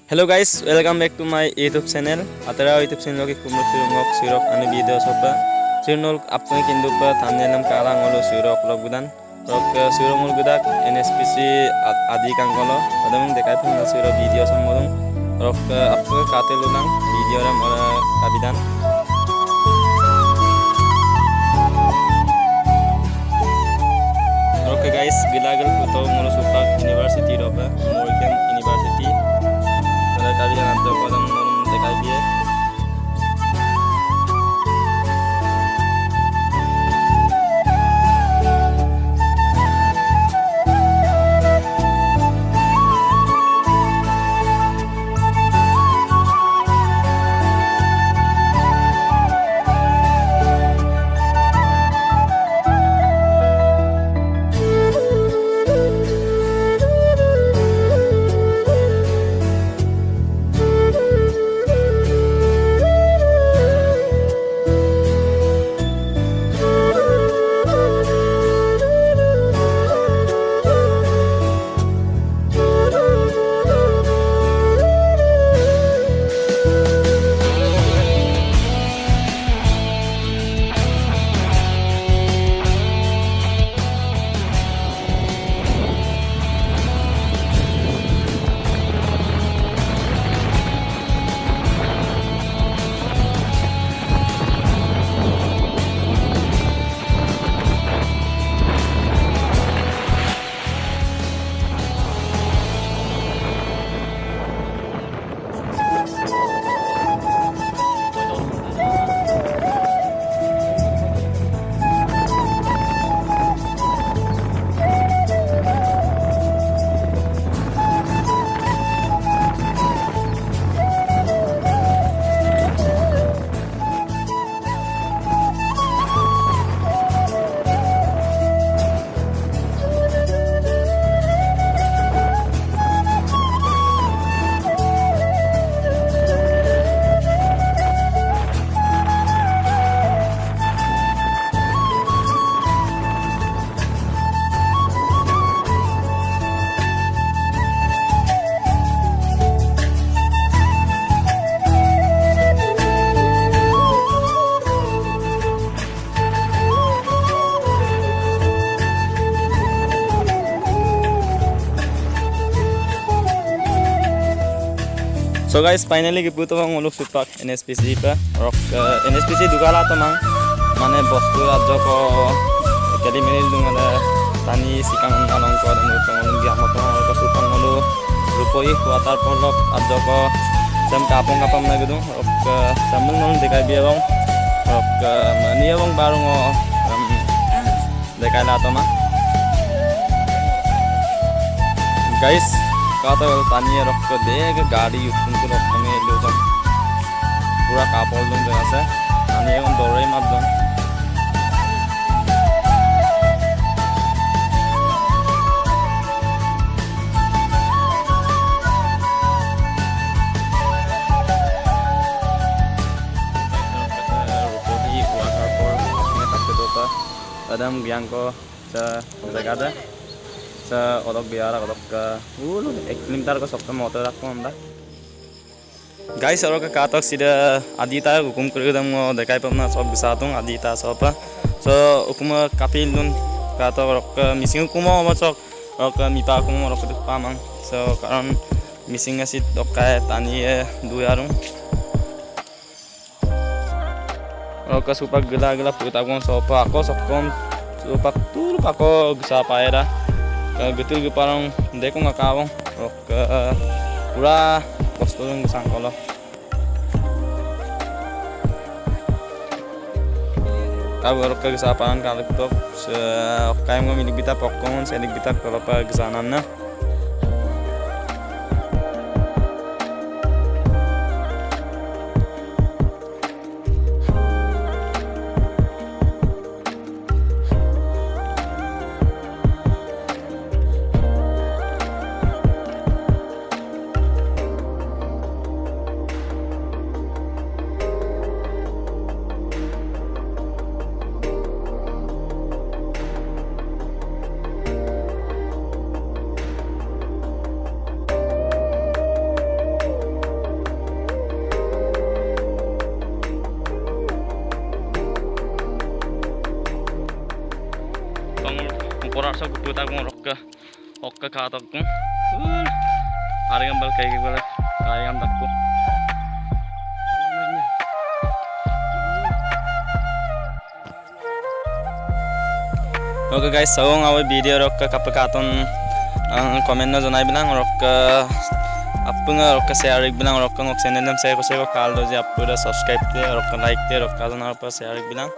Hello guys, welcome back to my YouTube channel. Atara YouTube channel ki kumlo sirungok sirok anu video sopa. Sirnol apne kindupa thumbnail kalang olo sirok logudan. Rok sirongul gudak NSPC adi kangkolo. Padamung dekai phang sirok video samodong. Rok apne kate lunang video ram ora kabidan. Rok guys, gilagal puto molo supak University roba, Morgan University. Kabilan atau kodam mulum dekai biye. So guys, finally giputo bang uluk supak NSPC pa. Rok NSPC dugala to mang mane bostu adjo ko kali menil dung ada tani sikang along ko dan utang gi amato ko supang ulu rupoi water polop adjo ko sam kapong kapam na gedung rok samul non dekai bia bang rok mani bang baru ngo dekai la to mang guys kata tanya rok ke deh गाड़ी untuk rok kami lupa pura kapal dong jasa tanya yang dorai map dong rupodi water park ini tak kedua adam biangko jaga sa odok biara odok ka ulu 1 kilometer ko sokta motor rakko anda guys aro ka katok sida adita hukum kurudam ngo dekai pamna sob bisatung adita sopa so hukuma kapil dun katok rok missing hukuma macok rok mipa hukuma rok pamang so karon missing asit dokai tani du yarung rok supak gela putagong sopa ako sokom supak tur ako bisa paera betul ke parang deko nggak kawang rok pura kostum sangkolo kau rok ke kesapanan kali itu kayak mau milik kita pokoknya sedik kita kalau apa kesanana takung okka ka takung arigam bal kai bal ayam takku Oke guys, sawang awe video rokka kapakaton comment na jonai bilang rokka appunga rokka share bilang rokka ngok channel nam share ko kaldo je appuda subscribe te rokka like te rokka jona pa share bilang